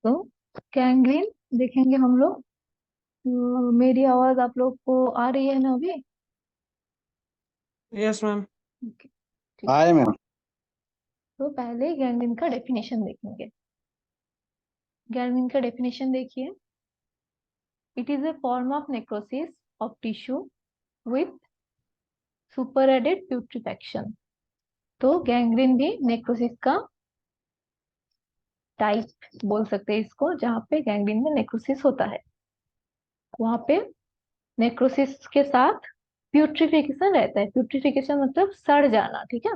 तो गैंग्रीन देखेंगे हम लोग। मेरी आवाज आप लोग को आ रही है ना अभी? Yes ma'am. ओके, ठीक। Hi ma'am. तो पहले गैंग्रीन का डेफिनेशन देखेंगे। गैंग्रीन का डेफिनेशन देखिए। It is a form of necrosis of tissue with super added putrefaction. तो गैंग्रीन भी नेक्रोसिस का टाइप बोल सकते हैं इसको, जहाँ पे गैंग्रीन में नेक्रोसिस होता है वहां पे नेक्रोसिस के साथ प्यूट्रिफिकेशन रहता है। प्यूट्रिफिकेशन मतलब सड़ जाना, ठीक है।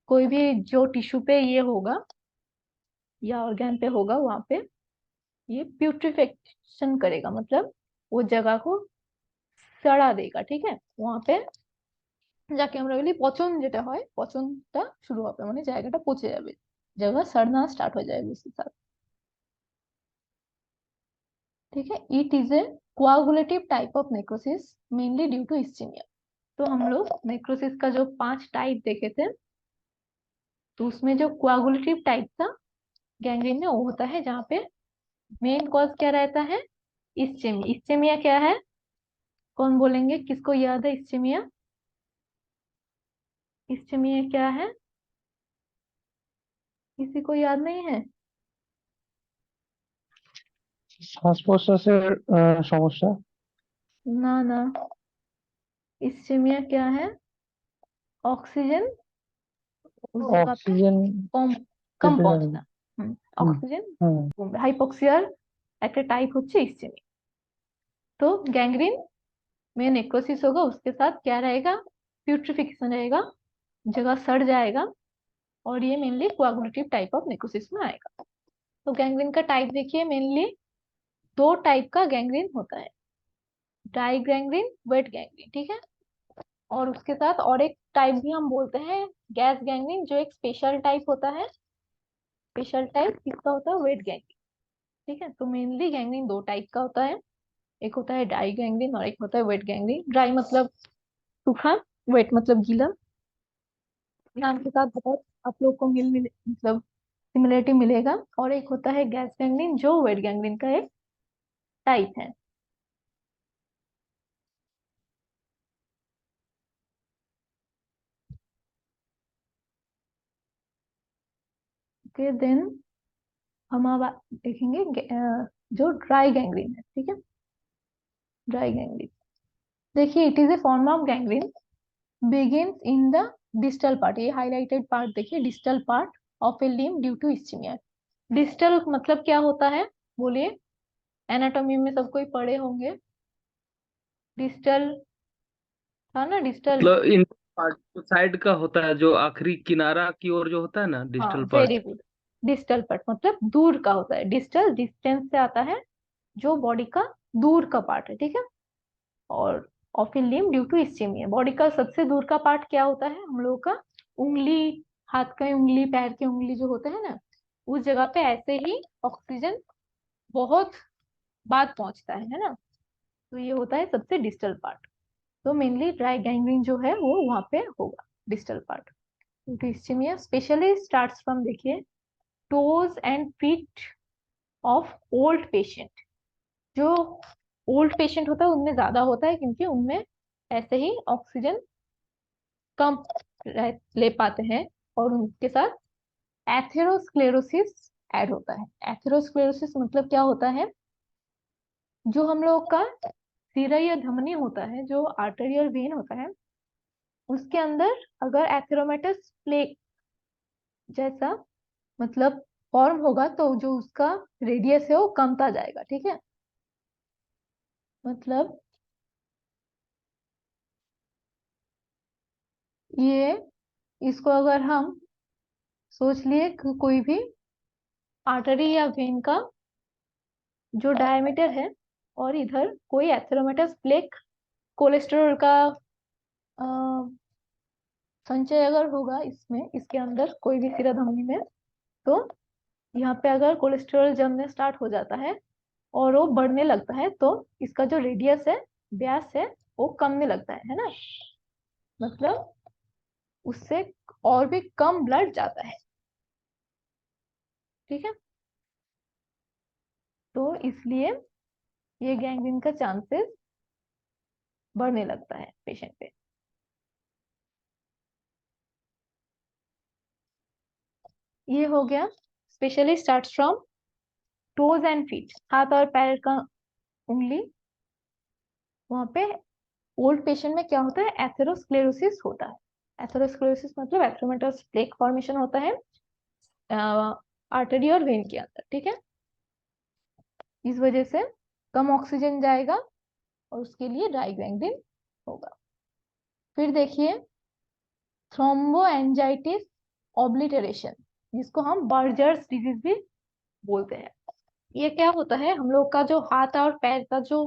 कोई भी जो टिश्यू पे ये होगा या ऑर्गन पे होगा वहां पे ये प्यूट्रिफिकेशन करेगा, मतलब वो जगह को सड़ा देगा, ठीक है। वहां पे যাকে আমরা বলি পচন, যেটা হয় পচনটা শুরু হবে, মানে জায়গাটা পচে যাবে, जगह सड़ना स्टार्ट हो जाएगा उसके साथ, ठीक है। It is a coagulative type of necrosis mainly due to ischaemia. तो हम लोग नेक्रोसिस का जो 5 टाइप देखे थे, तो उसमें जो कोआगुलेटिव टाइप था गैंग्रीन में वो होता है जहाँ पे मेन कॉज क्या रहता है? इस्चेमिया। इस्चेमिया क्या है? कौन बोलेंगे, किसको याद है इस्चेमिया? इस्चेमिया क्या है? किसी को याद नहीं है? শ্বাস প্রশ্বাসের সমস্যা। ना ना, इस्चेमिया क्या है? ऑक्सीजन उस जगह पे অক্সিজেন कम कम পেতে যাবে। पहुंचना। হুম, হুম। ऑक्सीजन हाइपोक्सियर একটা টাইপ হচ্ছে ইসচেমিয়া। तो गैंग्रीन में नेक्रोसिस होगा, उसके साथ क्या रहेगा? प्यूट्रिफिकेशन रहेगा, जगह सड़ जाएगा, और ये मेनली कोआगुलेटिव टाइप ऑफ नेक्रोसिस में आएगा। तो गैंग्रीन का टाइप देखिए, मेनली 2 टाइप का गैंग्रीन होता है, ड्राई गैंग्रीन, वेट गैंग्रीन, ठीक है। और उसके साथ और एक टाइप भी हम बोलते हैं गैस गैंग्रीन, जो एक स्पेशल टाइप होता है। स्पेशल टाइप किसका होता है? वेट गैंग्रीन, ठीक है। तो मेनली गैंग्रीन 2 टाइप का होता है, एक होता है ड्राई गैंग्रीन और एक होता है वेट गैंग्रीन। ड्राई मतलब सूखा, वेट मतलब गीला। नाम के साथ बहुत आप लोग को मिल मतलब सिमिलरिटी मिलेगा। और एक होता है गैस गैंग्रीन, जो वेट गैंग्रीन का एक टाइप है। ओके, देन हम अब देखेंगे जो ड्राई गैंग्रीन है, ठीक है। ड्राई गैंग्रीन देखिए, it is a form of gangrene begins in the distal part. ये हाईलाइटेड पार्ट देखिए, distal part of a limb due to ischaemia. Distal मतलब क्या होता है? बोलिए, एनाटॉमी में सब कोई पढ़े होंगे। डिस्टल था ना, डिस्टल। मतलब इन पार्ट साइड का होता है, जो आखिरी किनारा की ओर जो होता है ना, हाँ, digital very part. Good. Distal part मतलब दूर का होता है। डिस्टल डिस्टेंस से आता है, जो बॉडी का दूर का पार्ट है, ठीक है। और of a limb due to ischaemia, body का सबसे दूर का पार्ट क्या होता है हम लोगों का? उंगली, हाथ का उंगली, पैर की उंगली जो होता है ना, उस जगह पे ऐसे ही ऑक्सीजन बहुत बाद पहुंचता है ना। तो ये होता है सबसे डिस्टल पार्ट। तो मेनली ड्राई गैंग्रीन जो है वो वहां पे होगा, डिस्टल पार्ट। क्योंकि इस्चेमिया स्पेशली स्टार्ट्स फ्रॉम, देखिए, toes and feet of old patient. जो ओल्ड पेशेंट होता है उनमें ज्यादा होता है, क्योंकि उनमें ऐसे ही ऑक्सीजन कम ले पाते हैं, और उनके साथ एथेरोस्क्लेरोसिस ऐड होता है। एथेरोस्क्लेरोसिस मतलब क्या होता है? जो हम लोग का सिरा या धमनी होता है, जो आर्टेरियल वेन होता है, उसके अंदर अगर एथेरोमेटस प्लेक जैसा मतलब फॉर्म होगा, तो जो उसका रेडियस है वो कमता जाएगा, ठीक है। मतलब ये, इसको अगर हम सोच लिए कि कोई भी आर्टरी या वेन का जो डायमीटर है, और इधर कोई एथेरोमेटस प्लेक, कोलेस्टेरॉल का अ, संचय अगर होगा इसमें, इसके अंदर कोई भी सिरा धमनी में, तो यहाँ पे अगर कोलेस्टेरॉल जमने स्टार्ट हो जाता है और वो बढ़ने लगता है, तो इसका जो रेडियस है, व्यास है, वो कमने लगता है ना। मतलब उससे और भी कम ब्लड जाता है, ठीक है। तो इसलिए ये गैंग्रीन का चांसेस बढ़ने लगता है पेशेंट पे। ये हो गया specially start from toes and feet, हाथ और पैर का उंगली। वहां पे ओल्ड पेशेंट में क्या होता है, एथेरोस्क्लेरोसिस होता है। एथेरोस्क्लेरोसिस मतलब एथेरोमेटस प्लेक फॉर्मेशन होता है आर्टरी और वेन के अंदर, ठीक है। इस वजह से कम ऑक्सीजन जाएगा और उसके लिए ड्राई गैंग्रीन होगा। फिर देखिए थ्रोम्बोएंजाइटिस ऑब्लिटरेशन, जिसको हम बर्जर्स डिजीज भी बोलते हैं। ये क्या होता है, हम लोग का जो हाथ और पैर का जो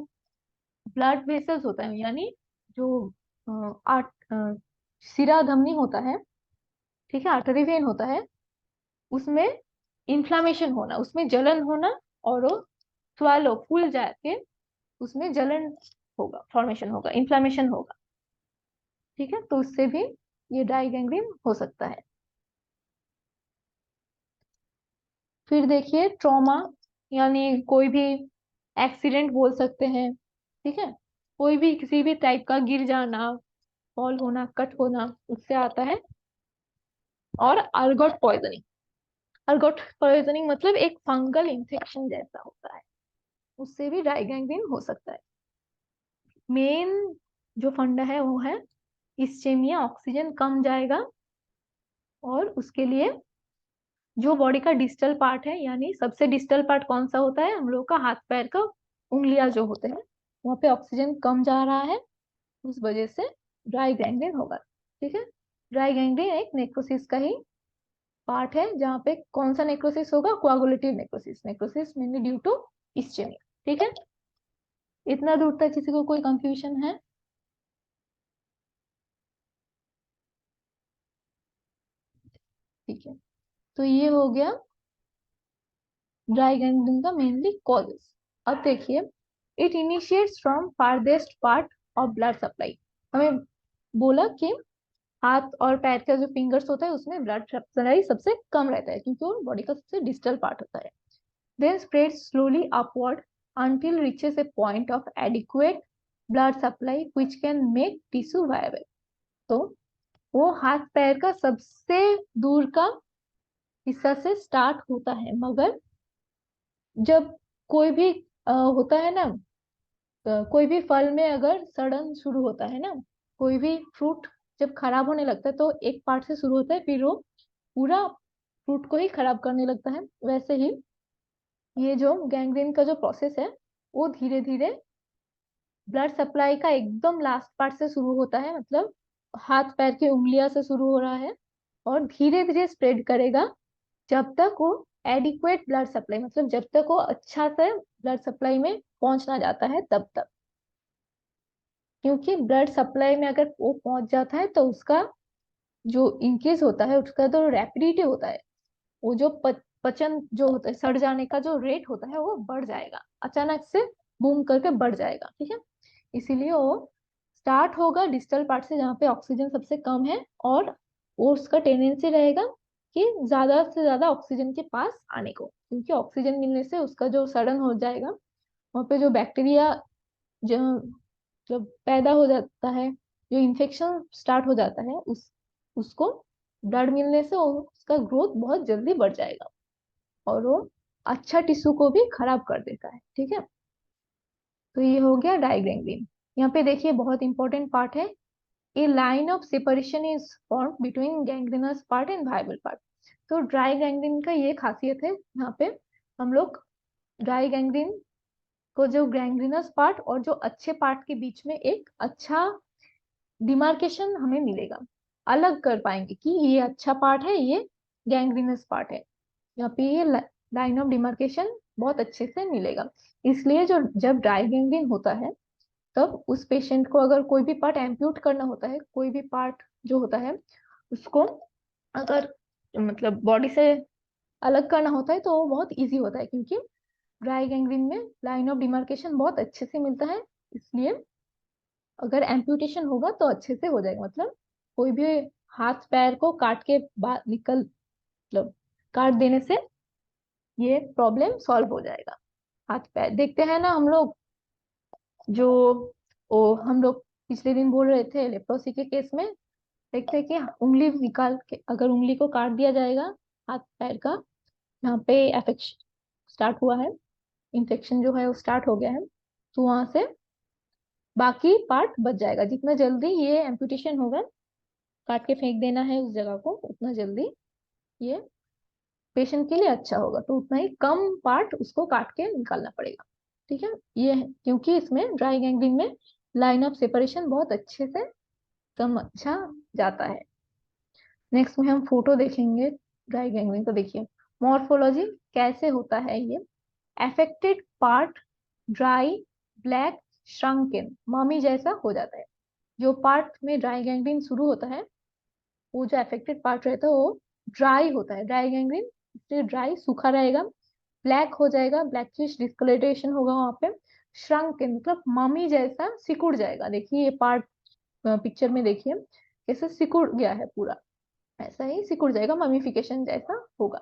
ब्लड वेसल्स होता है, यानी जो शिरा धमनी होता है, ठीक है, आर्टरी वेन होता है, उसमें इन्फ्लामेशन होना, उसमें जलन होना, और वो स्वेलो फूल जाके उसमें जलन होगा, फॉर्मेशन होगा, इन्फ्लामेशन होगा, ठीक है। तो उससे भी ये ड्राई गैंग्रीन हो सकता है। फिर देखिए ट्रॉमा, यानी कोई भी एक्सीडेंट बोल सकते हैं, ठीक है, कोई भी किसी भी टाइप का गिर जाना, फॉल होना, कट होना, उससे आता है। और अर्गोट पॉइजनिंग, अर्गोट पॉइजनिंग मतलब एक फंगल इन्फेक्शन जैसा होता है, उससे भी ड्राई गैंग्रीन हो सकता है। मेन जो फंडा है वो है इस्चेमिया, ऑक्सीजन कम जाएगा, और उसके लिए जो बॉडी का डिस्टल पार्ट है, यानी सबसे डिस्टल पार्ट कौन सा होता है, हम लोग का हाथ पैर का उंगलियां जो होते हैं, वहां पे ऑक्सीजन कम जा रहा है, उस वजह से ड्राई गैंग्रीन होगा, ठीक है। ड्राई गैंग्रीन एक नेक्रोसिस का ही पार्ट है, जहाँ पे कौन सा नेक्रोसिस होगा, coagulative necrosis, necrosis mainly due to ischaemia, ठीक है। इतना दूर तक किसी को कोई कंफ्यूजन है? ठीक है, तो ये हो गया ड्राई गैंग्रीन का मेनली कॉजेस। अब देखिए it initiates from farthest part of blood supply. हमें बोला कि हाथ और पैर का जो फिंगर्स होता है उसमें ब्लड सप्लाई सबसे कम रहता है, क्योंकि वो बॉडी का सबसे डिस्टल पार्ट होता है। Then spreads slowly upward until reaches a point of adequate blood supply which can make tissue viable। तो वो हाथ पैर का सबसे दूर का हिस्सा से स्टार्ट होता है, मगर जब कोई भी होता है ना, कोई भी फल में अगर सड़न शुरू होता है ना, कोई भी फ्रूट जब खराब होने लगता है तो एक पार्ट से शुरू होता है, फिर वो पूरा फ्रूट को ही खराब करने लगता है। वैसे ही ये जो गैंग्रीन का जो प्रोसेस है, वो धीरे धीरे ब्लड सप्लाई का एकदम लास्ट पार्ट से शुरू होता है, मतलब हाथ पैर की उंगलियां से शुरू हो रहा है, और धीरे धीरे स्प्रेड करेगा जब तक वो एडिक्वेट ब्लड सप्लाई, मतलब जब तक वो अच्छा से ब्लड सप्लाई में पहुंचना जाता है तब तक। क्योंकि ब्लड सप्लाई में अगर वो पहुंच जाता है तो उसका जो इंक्रीज होता है, उसका जो रैपिडिटी होता है, वो जो पचन जो होता है, सड़ जाने का जो रेट होता है वो बढ़ जाएगा, अचानक से बूम करके बढ़ जाएगा, ठीक है। इसीलिए वो स्टार्ट होगा डिस्टल पार्ट से, जहाँ पे ऑक्सीजन सबसे कम है, और वो उसका टेंडेंसी रहेगा कि ज्यादा से ज्यादा ऑक्सीजन के पास आने को, क्योंकि ऑक्सीजन मिलने से उसका जो सड़न हो जाएगा, वहाँ पे जो बैक्टीरिया जो जब पैदा हो जाता है, जो इन्फेक्शन स्टार्ट हो जाता है, उसको ब्लड मिलने से उसका ग्रोथ बहुत जल्दी बढ़ जाएगा, और वो अच्छा टिश्यू को भी खराब कर देता है, ठीक है। तो ये हो गया ड्राई गैंग्रीन। यहाँ पे देखिए बहुत इंपॉर्टेंट पार्ट है, a line of separation is form between gangrenous part and viable part. तो ड्राई गैंग्रीन का ये खासियत है, यहाँ पे हम लोग ड्राई गैंग्रीन को, जो गैंग्रीनस पार्ट और जो अच्छे पार्ट के बीच में एक अच्छा डिमार्केशन हमें मिलेगा, अलग कर पाएंगे कि ये अच्छा पार्ट है, ये गैंग्रीनस पार्ट है। यहाँ पे ये लाइन ऑफ डिमार्केशन बहुत अच्छे से मिलेगा। इसलिए जो जब ड्राई गैंग्रीन होता है, तब उस पेशेंट को अगर कोई भी पार्ट एम्प्यूट करना होता है, कोई भी पार्ट जो होता है उसको अगर मतलब बॉडी से अलग करना होता है, तो वो बहुत इजी होता है, क्योंकि ड्राई गैंग्रीन में लाइन ऑफ डिमार्केशन बहुत अच्छे से मिलता है। इसलिए अगर एम्प्यूटेशन होगा तो अच्छे से हो जाएगा, मतलब कोई भी हाथ पैर को काट के बाहर निकल, मतलब काट देने से ये प्रॉब्लम सॉल्व हो जाएगा। हाथ पैर देखते हैं ना हम लोग, जो हम लोग पिछले दिन बोल रहे थे लेप्रोसी के केस में, देखते हैं कि उंगली निकाल के अगर उंगली को काट दिया जाएगा हाथ पैर का, यहाँ पे अफेक्शन स्टार्ट हुआ है, इन्फेक्शन जो है वो स्टार्ट हो गया है, तो वहां से बाकी पार्ट बच जाएगा। जितना जल्दी ये एम्पुटेशन होगा, काट के फेंक देना है उस जगह को, उतना जल्दी ये पेशेंट के लिए अच्छा होगा, तो उतना ही कम पार्ट उसको काट के निकालना पड़ेगा। ठीक है, ये है क्योंकि इसमें ड्राई गैंग्रीन में लाइन ऑफ सेपरेशन बहुत अच्छे से समझा जाता है। नेक्स्ट में हम फोटो देखेंगे ड्राई गैंग्रीन को। देखिए मॉर्फोलॉजी कैसे होता है ये। Affected part dry, black, shrunken, mummy जैसा हो जाता है। जो पार्ट में ड्राई गैंग्रीन शुरू होता है, वो जो अफेक्टेड पार्ट रहता है वो ड्राई होता है, ड्राई गैंग्रीन, इसलिए ड्राई सूखा रहेगा, ब्लैक हो जाएगा, ब्लैकिश डिस्कलरेशन होगा वहां पे, श्रंकन मतलब ममी जैसा सिकुड़ जाएगा। देखिए ये पार्ट पिक्चर में देखिए कैसे सिकुड़ गया है पूरा, ऐसा ही सिकुड़ जाएगा, ममीफिकेशन जैसा होगा।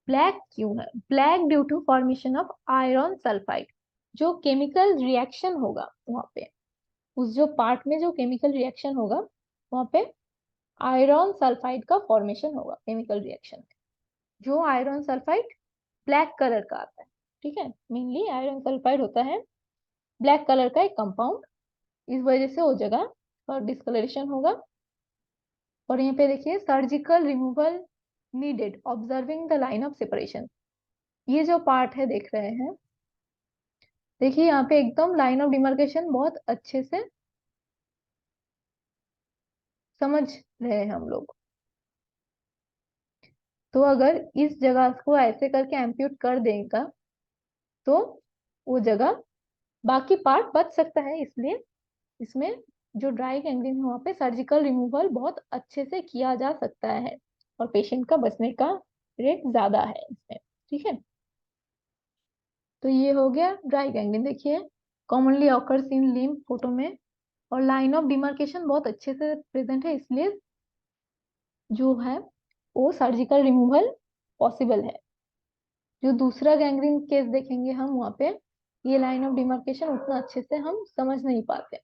ब्लैक क्यों है? Black due to formation of iron sulphide. जो केमिकल रिएक्शन होगा वहां पे, उस जो पार्ट में जो केमिकल रिएक्शन होगा वहां पे आयरन सल्फाइड का फॉर्मेशन होगा केमिकल रिएक्शन में। जो आयरन सल्फाइड ब्लैक कलर का आता है, ठीक है, मेनली आयरन सल्फाइड होता है ब्लैक कलर का एक कंपाउंड, इस वजह से वो जगह पर डिस्कलरेशन होगा। और यहाँ पे देखिए surgical removal needed observing the line of separation. ये जो पार्ट है देख रहे हैं, देखिए यहाँ पे एकदम लाइन ऑफ डिमार्केशन बहुत अच्छे से समझ रहे हैं हम लोग। तो अगर इस जगह को ऐसे करके एम्प्यूट कर देगा तो वो जगह बाकी पार्ट बच सकता है, इसलिए इसमें जो ड्राई गैंग्रीन है वहाँ पे सर्जिकल रिमूवल बहुत अच्छे से किया जा सकता है और पेशेंट का बचने का रेट ज्यादा है इसमें। ठीक है, तो ये हो गया ड्राई गैंग्रीन। देखिए commonly occurs in lymph photo में, और लाइन ऑफ डिमार्केशन बहुत अच्छे से प्रेजेंट है, इसलिए जो है वो सर्जिकल रिमूवल पॉसिबल है। जो दूसरा गैंग्रीन केस देखेंगे हम, वहाँ पे ये लाइन ऑफ डिमार्केशन उतना अच्छे से हम समझ नहीं पाते।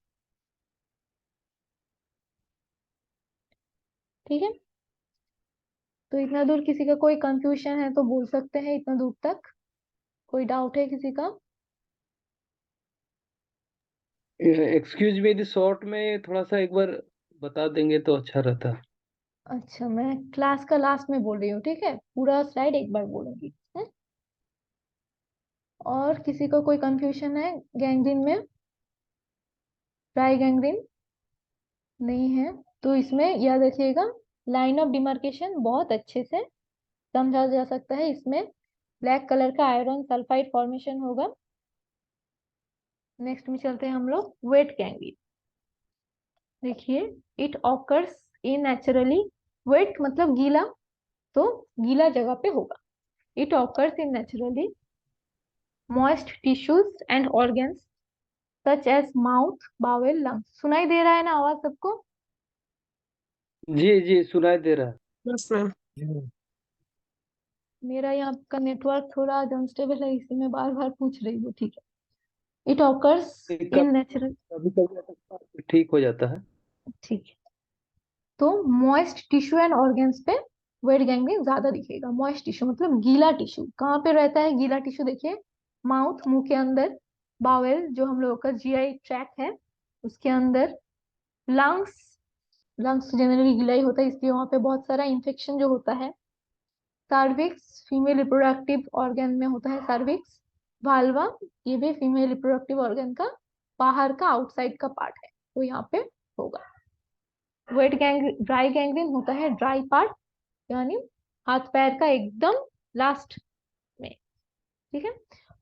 ठीक है, तो इतना दूर किसी का कोई कंफ्यूजन है तो बोल सकते हैं, इतना दूर तक कोई डाउट है किसी का? एक्सक्यूज मी, यदि शॉर्ट में थोड़ा सा एक बार बता देंगे तो अच्छा रहता। अच्छा, मैं क्लास का लास्ट में बोल रही हूँ, ठीक है, पूरा स्लाइड एक बार बोलूंगी है? और किसी को कोई कंफ्यूजन है गैंग्रीन में? ड्राई गैंग्रीन नहीं है तो इसमें याद रखिएगा लाइन ऑफ डिमार्केशन बहुत अच्छे से समझा जा सकता है। इसमें ब्लैक कलर का आयरन सल्फाइड फॉर्मेशन होगा। नेक्स्ट में चलते हैं हम लोग वेट गैंग्रीन। देखिए it occurs in naturally, wet मतलब गीला, तो गीला जगह पे होगा। It occurs in naturally moist tissues and organs such as mouth, bowel, lungs. सुनाई दे रहा है ना आवाज सबको? जी जी, सुनाई दे रहा है। Yes ma'am. मेरा यहाँ का नेटवर्क थोड़ा अनस्टेबल है, इसी में बार बार पूछ रही हूँ। ठीक है, इट ऑकर्स इन नेचुरल, कभी कभी ठीक हो जाता है। ठीक है, तो मॉइस्ट टिश्यू एंड ऑर्गन्स पे वेट गैंग्रीन ज्यादा दिखेगा। मॉइस्ट टिश्यू मतलब गीला टिश्यू, कहाँ पे रहता है गीला टिश्यू? देखिए माउथ, मुंह के अंदर, बावेल जो हम लोगों का जीआई ट्रैक है उसके अंदर, लंग्स, लंग्स जनरली गीला ही होता है इसलिए वहां पे बहुत सारा इन्फेक्शन जो होता है। सर्विक्स फीमेल रिप्रोडक्टिव ऑर्गन में होता है सर्विक्स। भालवा, ये भी फीमेल रिप्रोडक्टिव ऑर्गन का बाहर का आउटसाइड का पार्ट है, तो यहाँ पे होगा। वेट गैंग ड्राई गैंग्रीन होता है ड्राई पार्ट, यानी हाथ पैर का एकदम लास्ट में। ठीक है,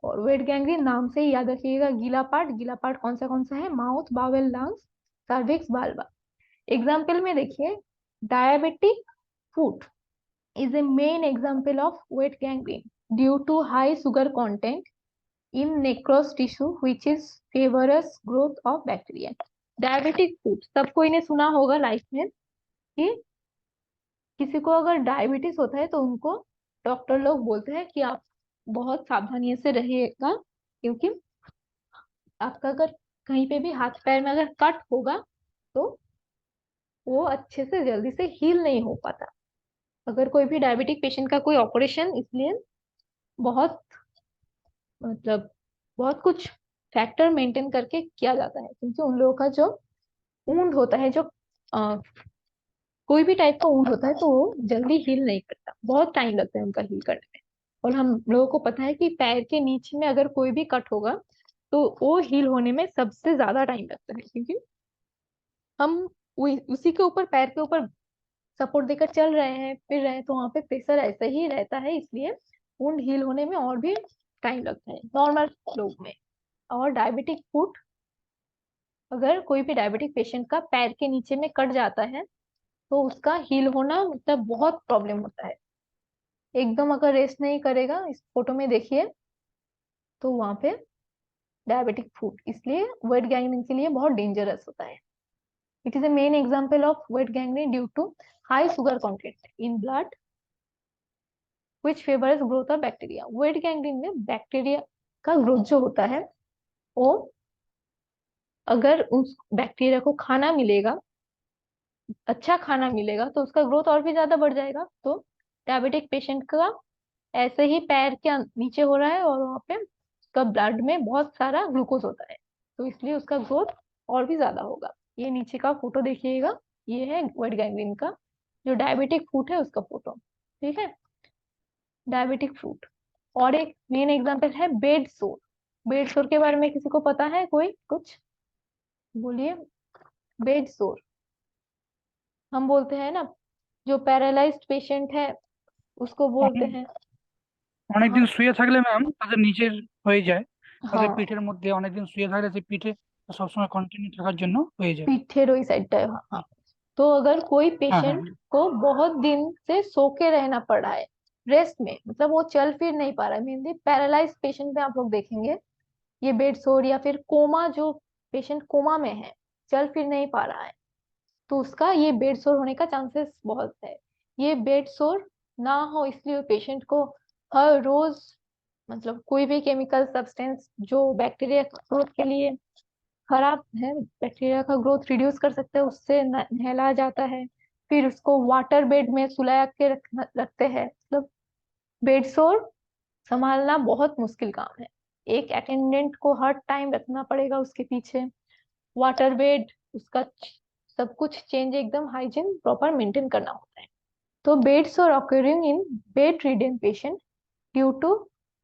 और वेट गैंग्रीन नाम से ही याद रखिएगा गीला पार्ट। गीला पार्ट कौन सा है? Mouth, bowel, lungs, cervix, vulva. Example में देखिए diabetic foot is a main example of wet gangrene due to high sugar content in necrous tissue which is favorous growth of bacteria. Diabetic food सबको इन्हें सुना होगा life में कि किसी को अगर डायबिटीज होता है तो उनको डॉक्टर लोग बोलते हैं कि आप बहुत सावधानी से रहेगा, क्योंकि आपका अगर कहीं पे भी हाथ पैर में अगर कट होगा तो वो अच्छे से जल्दी से हील नहीं हो पाता। अगर कोई भी डायबिटिक पेशेंट का कोई ऑपरेशन, इसलिए बहुत मतलब बहुत कुछ फैक्टर मेंटेन करके किया जाता है, क्योंकि उन लोगों का जो वुंड होता है, जो कोई भी टाइप का वुंड होता है, तो वो जल्दी हील नहीं करता, बहुत टाइम लगता है उनका हील करने में। और हम लोगों को पता है कि पैर के नीचे में अगर कोई भी कट होगा तो वो हील होने में सबसे ज्यादा टाइम लगता है, क्योंकि हम उसी के ऊपर, पैर के ऊपर सपोर्ट देकर चल रहे हैं, फिर रहे हैं, तो वहां पे प्रेशर ऐसा ही रहता है, इसलिए वुंड हील होने में और भी टाइम लगता है नॉर्मल लोग में। और डायबिटिक फुट, अगर कोई भी डायबिटिक पेशेंट का पैर के नीचे में कट जाता है तो उसका हील होना मतलब बहुत प्रॉब्लम होता है। एकदम अगर रेस्ट नहीं करेगा, इस फोटो में देखिए, तो वहां पे डायबिटिक फुट, इसलिए वेट गैंग्रीन के लिए बहुत डेंजरस होता है। It is a main example of wet gangrene due to high sugar content in blood which favours growth of bacteria. Wet gangrene में बैक्टीरिया का ग्रोथ जो होता है, वो अगर उस बैक्टीरिया को खाना मिलेगा, अच्छा खाना मिलेगा, तो उसका ग्रोथ और भी ज्यादा बढ़ जाएगा। तो डायबिटिक पेशेंट का ऐसे ही पैर के नीचे हो रहा है और वहाँ पे उसका ब्लड में बहुत सारा ग्लूकोज होता है, तो इसलिए उसका ग्रोथ और भी ज्यादा होगा। ये नीचे का फोटो देखिएगा, ये है वेट गैंग्रीन का, जो डायबिटिक फुट है उसका फोटो। ठीक है, डायबिटिक फुट। और एक मेन एग्जांपल है बेड सोर। बेड सोर के बारे में किसी को पता है, कोई कुछ बोलिए। बेड सोर हम बोलते हैं ना, जो पैरालाइज्ड पेशेंट है उसको बोलते অনেক हैं। অনেকদিন हाँ, শুয়ে থাকলে ম্যাম তাদের নিচের হয়ে যায়, তাদের हाँ, পিঠের মধ্যে অনেকদিন শুয়ে থাকলে সেই পিঠে সবসময় কন্টিনিউ থাকার জন্য হয়ে যায়। पीठेरोइसाइट है, हाँ। तो अगर कोई হ্যাঁ হ্যাঁ पेशेंट को बहुत दिन से सो के रहना पड़ रहा है, रेस्ट में, मतलब वो चल फिर नहीं पा रहा है, मेनली पैरालाइज पेशेंट में आप लोग देखेंगे ये बेड सोर, या फिर कोमा, जो पेशेंट कोमा में है, चल फिर नहीं पा रहा है, तो उसका ये बेड सोर होने का चांसेस बहुत है। ये बेड सोर ना हो इसलिए पेशेंट को हर रोज, मतलब कोई भी केमिकल सब्सटेंस जो बैक्टीरिया ग्रोथ के लिए खराब है, बैक्टीरिया का ग्रोथ रिड्यूस कर सकते हैं, उससे नहलाया जाता है। फिर उसको वाटर बेड में सुलाया के रखते हैं, मतलब बेड सोर संभालना बहुत मुश्किल काम है। एक अटेंडेंट को हर टाइम रखना पड़ेगा उसके पीछे, वाटर बेड, उसका सब कुछ चेंज, एकदम हाइजीन प्रॉपर मेंटेन करना होता है। तो बेड सोर occurring in bedridden patient due to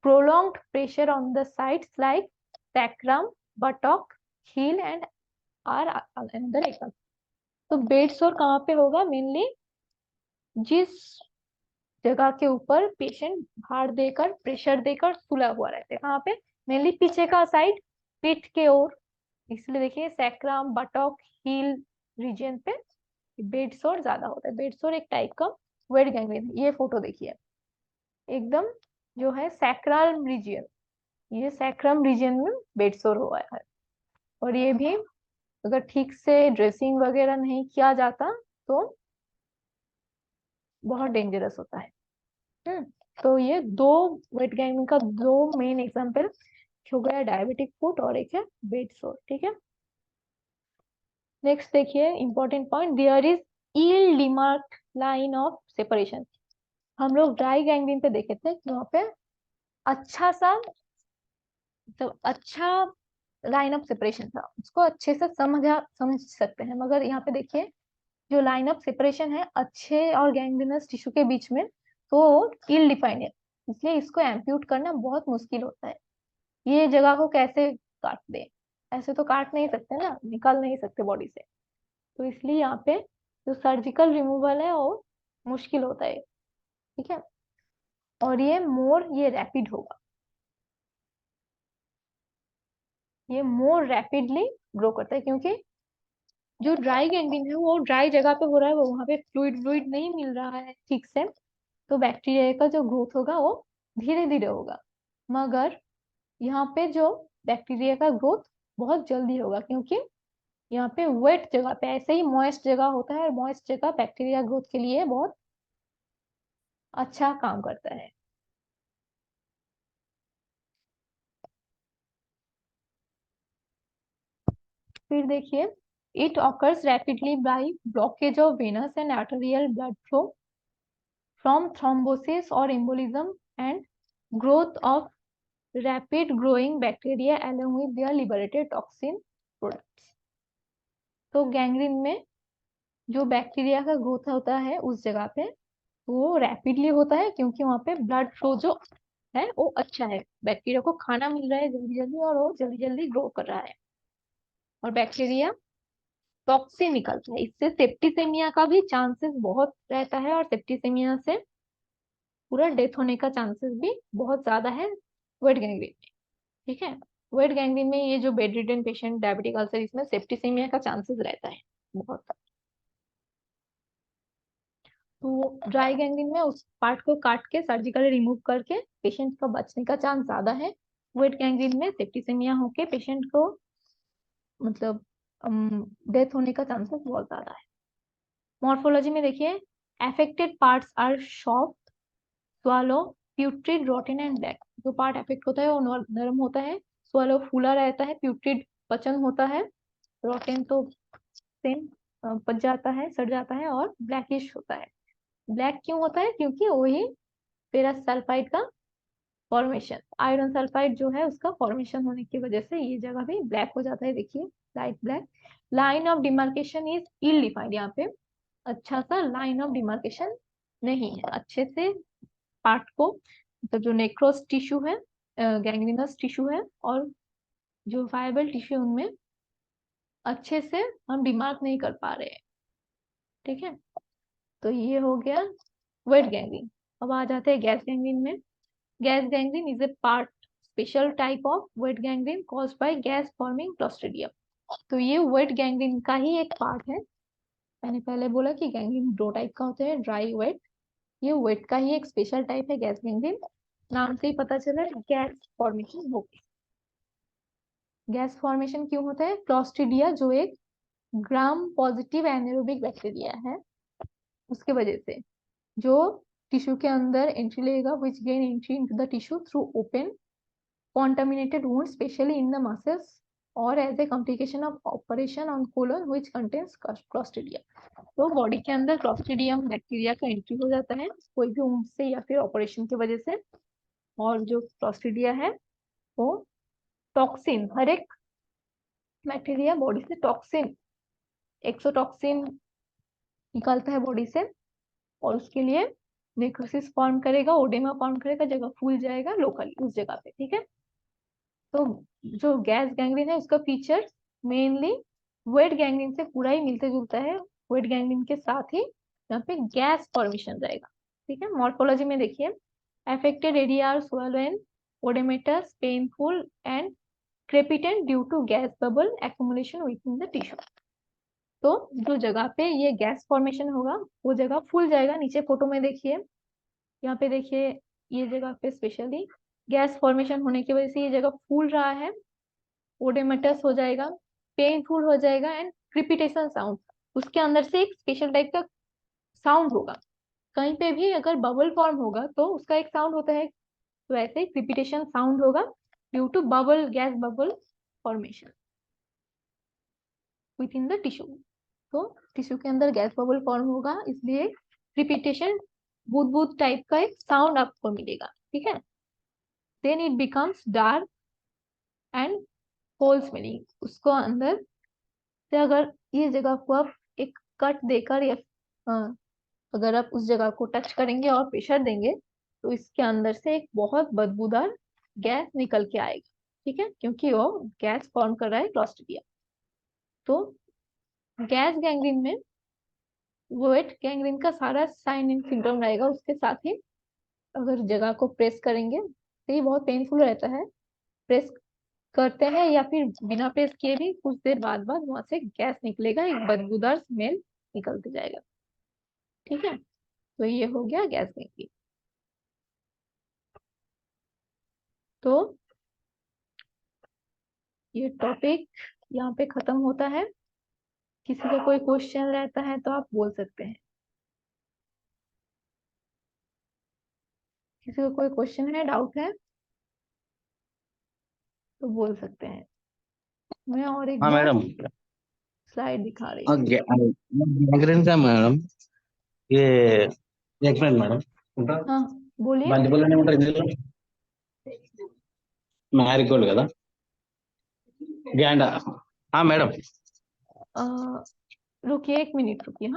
prolonged pressure on the sites like sacrum, buttock, heel and are another example। तो बेड सोर कहाँ पे होगा, मेनली जिस जगह के ऊपर पेशेंट भार देकर, प्रेशर देकर सुला हुआ रहता है, कहाँ पे, मेनली पीछे का साइड, पीठ के ओर। इसलिए देखिए सैक्रम, बटॉक, हील रीजन पे बेड सोर ज्यादा होता है। बेड सोर एक टाइप का वेट गैंग्रीन है। ये फोटो देखिए, एकदम जो है सैक्रल रीजन, ये सैक्रम रीजन में बेड सोर हुआ है। और ये भी अगर ठीक से ड्रेसिंग वगैरह नहीं किया जाता तो बहुत डेंजरस होता है। हम्म तो ये दो वेट गेन का दो मेन एग्जांपल हो गया, डायबिटिक फुट और एक है बेड सोर। ठीक है, नेक्स्ट देखिए important point, there is ill demarcated line of separation. हम लोग ड्राई गैंग्रीन पे देखे थे कि वहाँ पे अच्छा सा, तो अच्छा लाइन ऑफ सेपरेशन था, उसको अच्छे से समझ सकते हैं, मगर यहाँ पे देखिए जो लाइन ऑफ सेपरेशन है अच्छे और गैंग्रीनस टिश्यू के बीच में, तो इल डिफाइंड है, इसलिए इसको एम्प्यूट करना बहुत मुश्किल होता है। ये जगह को कैसे काट दे, ऐसे तो काट नहीं सकते ना, निकाल नहीं सकते बॉडी से, तो इसलिए यहाँ पे जो सर्जिकल रिमूवल है वो मुश्किल होता है। ठीक है, और ये रैपिड होगा, ये मोर रैपिडली ग्रो करता है, क्योंकि जो ड्राई गैंग्रीन है वो ड्राई जगह पे हो रहा है, वो वहां पे फ्लूइड फ्लूइड नहीं मिल रहा है ठीक से, तो बैक्टीरिया का जो ग्रोथ होगा वो धीरे धीरे होगा। मगर यहाँ पे जो बैक्टीरिया का ग्रोथ बहुत जल्दी होगा, क्योंकि यहाँ पे वेट जगह पे, ऐसे ही मॉइस्ट जगह होता है, और मॉइस्ट जगह बैक्टीरिया ग्रोथ के लिए बहुत अच्छा काम करता है। फिर देखिए, it occurs rapidly by blockage of venous and arterial blood flow from thrombosis और embolism and growth of rapid growing bacteria along with their liberated toxin products। तो गैंग्रीन में जो बैक्टीरिया का ग्रोथ होता है उस जगह पे वो रैपिडली होता है, क्योंकि वहां पे ब्लड फ्लो जो है वो अच्छा है, बैक्टीरिया को खाना मिल रहा है जल्दी जल्दी और वो जल्दी जल्दी ग्रो कर रहा है, और बैक्टीरिया टॉक्सिन निकलता है। इससे सेप्टिसेमिया का भी चांसेस बहुत रहता है, और सेप्टिसेमिया से पूरा डेथ होने का चांसेस भी बहुत ज्यादा है वेट गैंग्रीन में। ठीक है, वेट गैंग्रीन में ये जो bed ridden patient diabetic ulcer, इसमें सेप्टिसेमिया का चांसेस रहता है बहुत। तो ड्राई गैंग्रीन में उस पार्ट को काट के सर्जिकली रिमूव करके पेशेंट का बचने का चांस ज्यादा है। वेट गैंग्रीन में सेप्टिसेमिया होके पेशेंट को मतलब डेथ होने का चांसेस बहुत ज्यादा है। मॉर्फोलॉजी में देखिए, affected parts are soft, swollen, putrid, rotten and black. जो पार्ट अफेक्ट होता है वो नरम होता है, स्वालो फूला रहता है, प्यूट्रिड पचन होता है, रोटन तो सेम पच जाता है, सड़ जाता है, और ब्लैकिश होता है। ब्लैक क्यों होता है? क्योंकि वही फेरस सल्फाइड का फॉर्मेशन, आयरन सल्फाइड जो है उसका फॉर्मेशन होने की वजह से ये जगह भी ब्लैक हो जाता है। देखिए light black. Line of demarcation is ill defined. यहाँ पे अच्छा सा लाइन ऑफ डिमार्केशन नहीं है अच्छे से पार्ट को, मतलब जो नेक्रोस टिश्यू है, गैंग्रीनस टिश्यू है, और जो वायबल टिश्यू उनमें अच्छे से हम डिमार्क नहीं कर पा रहे हैं। ठीक है, तो ये हो गया वेट गैंग्रीन। अब आ जाते हैं गैस गैंग्रीन में। Gas gangrene is a part special type of wet gangrene caused by gas forming Clostridium. तो ये वेट गैंग्रीन का ही एक पार्ट है। मैंने पहले बोला कि गैंग्रीन दो टाइप का होता है, ड्राई वेट। ये वेट का ही एक स्पेशल टाइप है गैस गैंग्रीन। नाम से ही पता चला गैस फॉर्मेशन होगी। गैस फॉर्मेशन क्यों होता है? क्लोस्ट्रिडिया जो एक ग्राम पॉजिटिव एनारोबिक बैक्टीरिया है, उसके वजह से जो टिश्यू के अंदर एंट्री लेगा, which gain entry into the tissue through open contaminated wounds, especially in the muscles, or as a complication of operation on colon which contains clostridium। तो body के अंदर क्लोस्ट्रिडियम बैक्टीरिया का एंट्री हो जाता है कोई भी वुंड से या फिर ऑपरेशन की वजह से, और जो क्लोस्ट्रिडिया है वो टॉक्सिन, हर एक बैक्टीरिया बॉडी से टॉक्सिन, एक्सोटॉक्सिन निकालता है बॉडी से, और उसके लिए नेक्रोसिस फॉर्म करेगा, ओडेमा फॉर्म करेगा, जगह फूल जाएगा लोकली उस जगह पे। ठीक है, तो जो गैस गैंग्रीन है उसका फीचर मेनली वेट गैंग्रीन से पूरा ही मिलता जुलता है। वेट गैंग्रीन के साथ ही यहाँ पे गैस फॉर्मेशन रहेगा। ठीक है, मॉर्फोलॉजी में देखिए, affected area are swollen and oedematous, painful and crepitant due to gas bubble accumulation within the tissue. तो जो जगह पे ये गैस फॉर्मेशन होगा वो जगह फूल जाएगा। नीचे फोटो में देखिए, यहाँ पे देखिए, ये जगह पे स्पेशली गैस फॉर्मेशन होने की वजह से ये जगह फूल रहा है, ओडेमेटस हो जाएगा, पेनफुल हो जाएगा, एंड क्रिपिटेशन साउंड, उसके अंदर से एक स्पेशल टाइप का साउंड होगा। कहीं पे भी अगर बबल फॉर्म होगा तो उसका एक साउंड होता है, तो ऐसे क्रिपिटेशन साउंड होगा due to bubble, gas bubble formation within the tissue. तो टिश्यू के अंदर गैस बबल फॉर्म होगा, इसलिए क्रिपिटेशन, बूद बूद टाइप का एक साउंड आपको मिलेगा। ठीक है, then it becomes dark and foul smelling. उसको अंदर से अगर ये जगह को आप एक कट देकर या अगर आप उस जगह को टच करेंगे और प्रेशर देंगे तो इसके अंदर से एक बहुत बदबूदार गैस निकल के आएगा। ठीक है, क्योंकि वो गैस फॉर्म कर रहा है क्लोस्ट्रिडियम। तो गैस गैंग्रीन में वेट गैंग्रीन का सारा साइन एंड सिम्टम रहेगा। उसके साथ ही अगर जगह को प्रेस करेंगे तो ये बहुत पेनफुल रहता है। प्रेस करते हैं या फिर बिना प्रेस किए भी कुछ देर बाद बाद वहां से गैस निकलेगा, एक बदबूदार स्मेल निकलते जाएगा। ठीक है, तो ये हो गया गैस गैंग्रीन। तो ये टॉपिक यहाँ पे खत्म होता है। किसी का कोई क्वेश्चन रहता है तो आप बोल सकते हैं। किसी का कोई क्वेश्चन है, डाउट है तो बोल सकते हैं। मैं और एक हाँ बार मैडम। स्लाइड दिखा रही हूँ। गैंग्रीन का मैडम ये एक मिनट मैडम हाँ बोलिए। బంతిపూలు ఏమంటారు ఇందులో మ్యారిగోల్డ్ కదా గ్యాండా మేడం रुकिए 1 मिनट रुकिए। हाँ